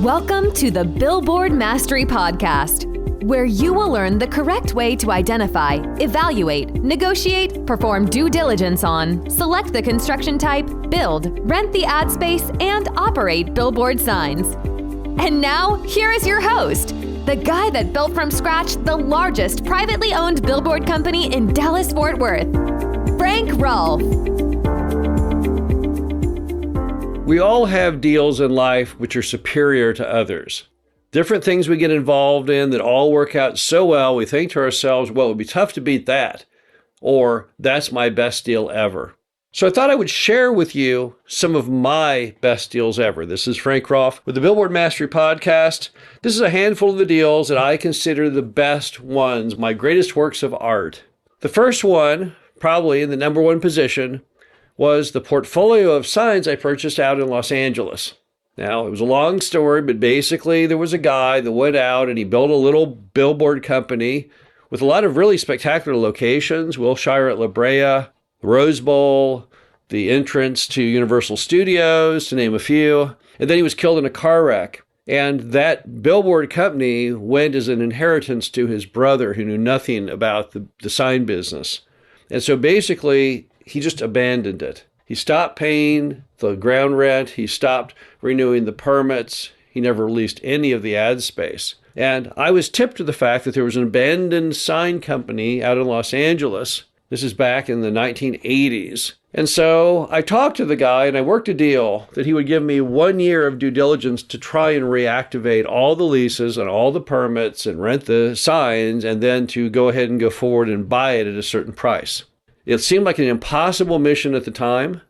Welcome to the Billboard Mastery Podcast, where you will learn the correct way to identify, evaluate, negotiate, perform due diligence on, select the construction type, build, rent the ad space, and operate billboard signs. And now, here is your host, the guy that built from scratch the largest privately owned billboard company in Dallas-Fort Worth, Frank Rolfe. We all have deals in life which are superior to others. Different things we get involved in that all work out so well, we think to ourselves, well, it would be tough to beat that. Or, that's my best deal ever. So I thought I would share with you some of my best deals ever. This is Frank Rolfe with the Billboard Mastery Podcast. This is a handful of the deals that I consider the best ones, my greatest works of art. The first one, probably in the number one position, was the portfolio of signs I purchased out in Los Angeles. Now, it was a long story, but basically there was a guy that went out and he built a little billboard company with a lot of really spectacular locations, Wilshire at La Brea, the Rose Bowl, the entrance to Universal Studios, to name a few. And then he was killed in a car wreck. And that billboard company went as an inheritance to his brother, who knew nothing about the sign business. And so basically, he just abandoned it. He stopped paying the ground rent. He stopped renewing the permits. He never released any of the ad space. And I was tipped to the fact that there was an abandoned sign company out in Los Angeles. This is back in the 1980s. And so I talked to the guy and I worked a deal that he would give me 1 year of due diligence to try and reactivate all the leases and all the permits and rent the signs, and then to go ahead and go forward and buy it at a certain price. It seemed like an impossible mission at the time,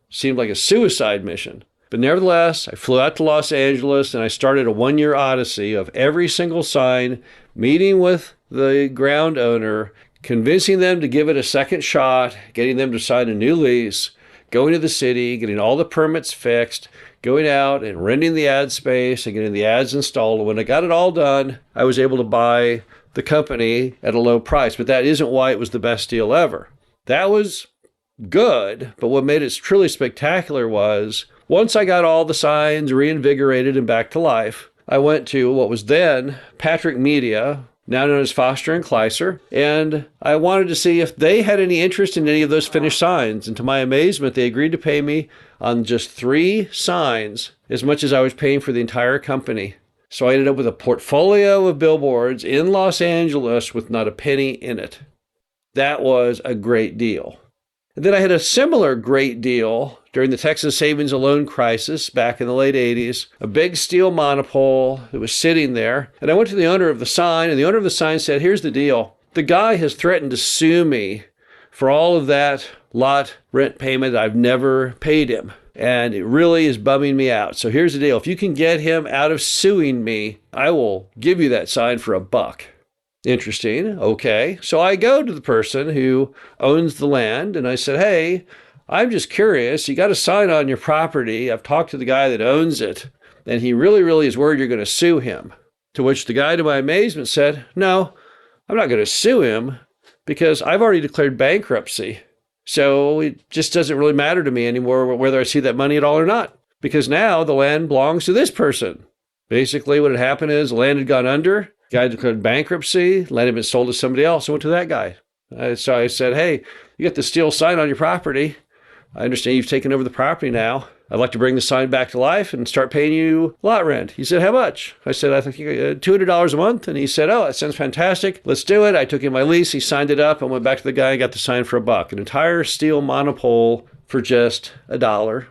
seemed like a suicide mission. But nevertheless, I flew out to Los Angeles and I started a 1 year odyssey of every single sign, meeting with the ground owner, convincing them to give it a second shot, getting them to sign a new lease, going to the city, getting all the permits fixed, going out and renting the ad space and getting the ads installed. And when I got it all done, I was able to buy the company at a low price. But that isn't why it was the best deal ever. That was good, but what made it truly spectacular was, once I got all the signs reinvigorated and back to life, I went to what was then Patrick Media, now known as Foster & Kleiser, and I wanted to see if they had any interest in any of those finished signs. And to my amazement, they agreed to pay me on just 3 signs as much as I was paying for the entire company. So I ended up with a portfolio of billboards in Los Angeles with not a penny in it. That was a great deal. And then I had a similar great deal during the Texas savings and loan crisis back in the late 80s, a big steel monopole that was sitting there. And I went to the owner of the sign, and the owner of the sign said, here's the deal. The guy has threatened to sue me for all of that lot rent payment I've never paid him. And it really is bumming me out. So here's the deal. If you can get him out of suing me, I will give you that sign for $1. Interesting. Okay. So I go to the person who owns the land and I said, hey, I'm just curious. You got a sign on your property. I've talked to the guy that owns it, and he really is worried you're going to sue him. To which the guy, to my amazement, said, no, I'm not going to sue him because I've already declared bankruptcy. So it just doesn't really matter to me anymore whether I see that money at all or not, because now the land belongs to this person. Basically, what had happened is the land had gone under. Guy declared bankruptcy, land had been sold to somebody else. I went to that guy. So I said, hey, you got the steel sign on your property. I understand you've taken over the property now. I'd like to bring the sign back to life and start paying you lot rent. He said, how much? I said, I think $200 a month. And he said, oh, that sounds fantastic. Let's do it. I took in my lease. He signed it up. I went back to the guy and got the sign for $1. An entire steel monopole for just $1.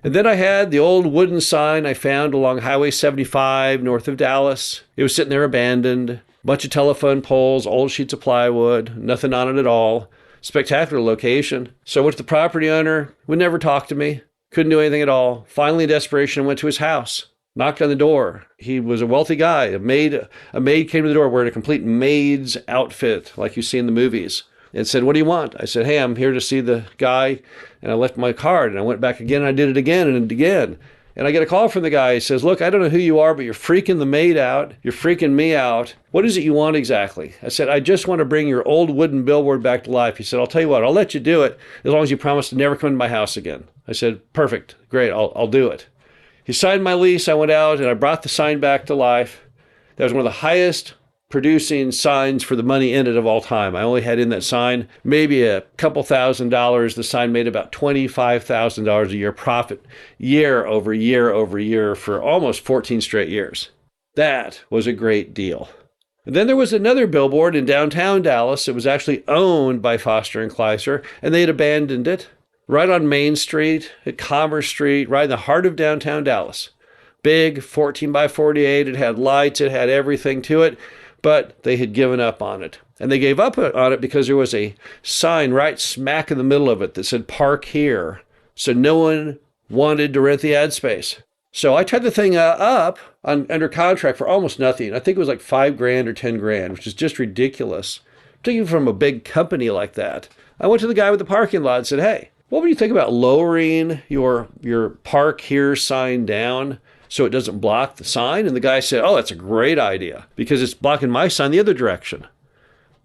And then I had the old wooden sign I found along Highway 75 north of Dallas. It was sitting there abandoned. A bunch of telephone poles, old sheets of plywood, nothing on it at all. Spectacular location. So I went to the property owner, would never talk to me, couldn't do anything at all. Finally, in desperation, I went to his house, knocked on the door. He was a wealthy guy. A maid came to the door wearing a complete maid's outfit like you see in the movies, and said, what do you want? I said, hey, I'm here to see the guy. And I left my card, and I went back again, and I did it again and again. And I get a call from the guy. He says, look, I don't know who you are, but you're freaking the maid out. You're freaking me out. What is it you want exactly? I said, I just want to bring your old wooden billboard back to life. He said, I'll tell you what, I'll let you do it as long as you promise to never come to my house again. I said, perfect, great, I'll do it. He signed my lease. I went out and I brought the sign back to life. That was one of the highest producing signs for the money in it of all time. I only had in that sign maybe a couple $1,000s. The sign made about $25,000 a year profit, year over year over year for almost 14 straight years. That was a great deal. And then there was another billboard in downtown Dallas. It was actually owned by Foster & Kleiser, and they had abandoned it right on Main Street, at Commerce Street, right in the heart of downtown Dallas. Big, 14 by 48. It had lights. It had everything to it. But they had given up on it. And they gave up on it because there was a sign right smack in the middle of it that said, "Park here." So no one wanted to rent the ad space. So I tied the thing up under contract for almost nothing. I think it was like $5,000 or $10,000, which is just ridiculous, particularly from a big company like that. I went to the guy with the parking lot and said, "Hey, what would you think about lowering your park here sign down so it doesn't block the sign?" And the guy said, "Oh, that's a great idea because it's blocking my sign the other direction.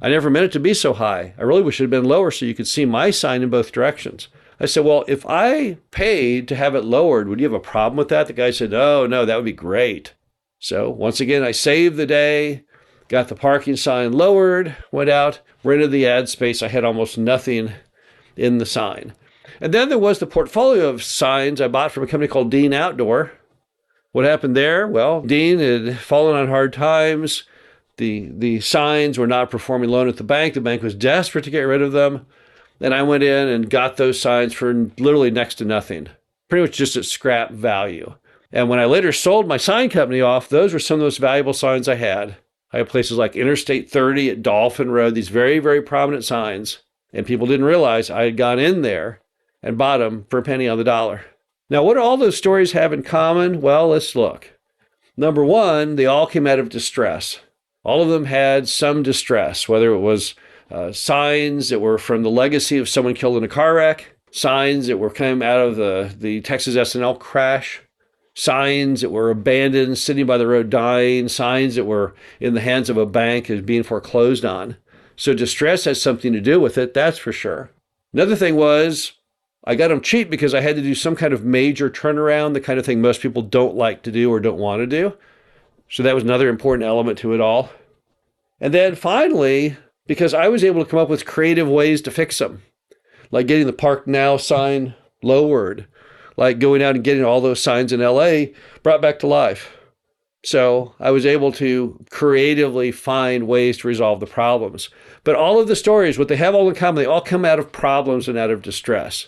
I never meant it to be so high. I really wish it had been lower so you could see my sign in both directions." I said, "Well, if I paid to have it lowered, would you have a problem with that?" The guy said, "Oh, no, that would be great." So once again, I saved the day, got the parking sign lowered, went out, rented the ad space. I had almost nothing in the sign. And then there was the portfolio of signs I bought from a company called Dean Outdoor. What happened there? Well, Dean had fallen on hard times. The signs were not performing loan at the bank. The bank was desperate to get rid of them. And I went in and got those signs for literally next to nothing, pretty much just at scrap value. And when I later sold my sign company off, those were some of the most valuable signs I had. I had places like Interstate 30 at Dolphin Road, these very, very prominent signs. And people didn't realize I had gone in there and bought them for a penny on the dollar. Now, what do all those stories have in common? Well, let's look. Number one, they all came out of distress. All of them had some distress, whether it was signs that were from the legacy of someone killed in a car wreck, signs that came out of the Texas S&L crash, signs that were abandoned, sitting by the road dying, signs that were in the hands of a bank as being foreclosed on. So distress has something to do with it, that's for sure. Another thing was, I got them cheap because I had to do some kind of major turnaround, the kind of thing most people don't like to do or don't want to do. So that was another important element to it all. And then finally, because I was able to come up with creative ways to fix them, like getting the Park Now sign lowered, like going out and getting all those signs in LA brought back to life. So I was able to creatively find ways to resolve the problems. But all of the stories, what they have all in common, they all come out of problems and out of distress.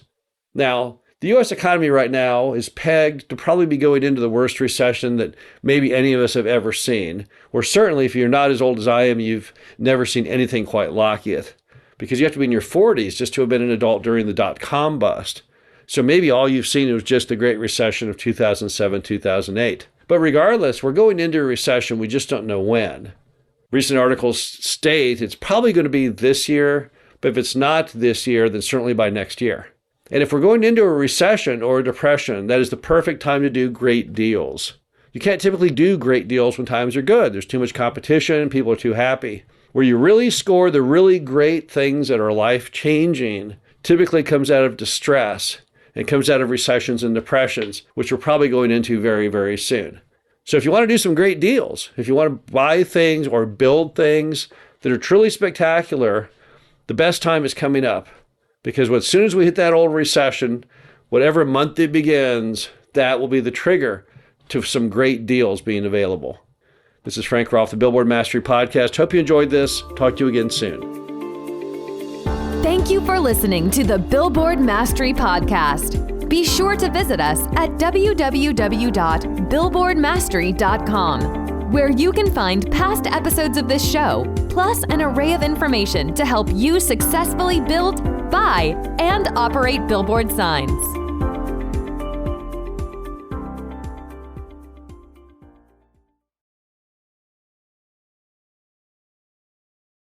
Now, the U.S. economy right now is pegged to probably be going into the worst recession that maybe any of us have ever seen. Or certainly, if you're not as old as I am, you've never seen anything quite like it. Because you have to be in your 40s just to have been an adult during the dot-com bust. So maybe all you've seen was just the Great Recession of 2007, 2008. But regardless, we're going into a recession. We just don't know when. Recent articles state it's probably going to be this year. But if it's not this year, then certainly by next year. And if we're going into a recession or a depression, that is the perfect time to do great deals. You can't typically do great deals when times are good. There's too much competition. People are too happy. Where you really score the really great things that are life-changing typically comes out of distress and comes out of recessions and depressions, which we're probably going into very, very soon. So if you want to do some great deals, if you want to buy things or build things that are truly spectacular, the best time is coming up. Because as soon as we hit that old recession, whatever month it begins, that will be the trigger to some great deals being available. This is Frank Rolfe, the Billboard Mastery Podcast. Hope you enjoyed this. Talk to you again soon. Thank you for listening to the Billboard Mastery Podcast. Be sure to visit us at www.billboardmastery.com, where you can find past episodes of this show, plus an array of information to help you successfully build, buy, and operate billboard signs.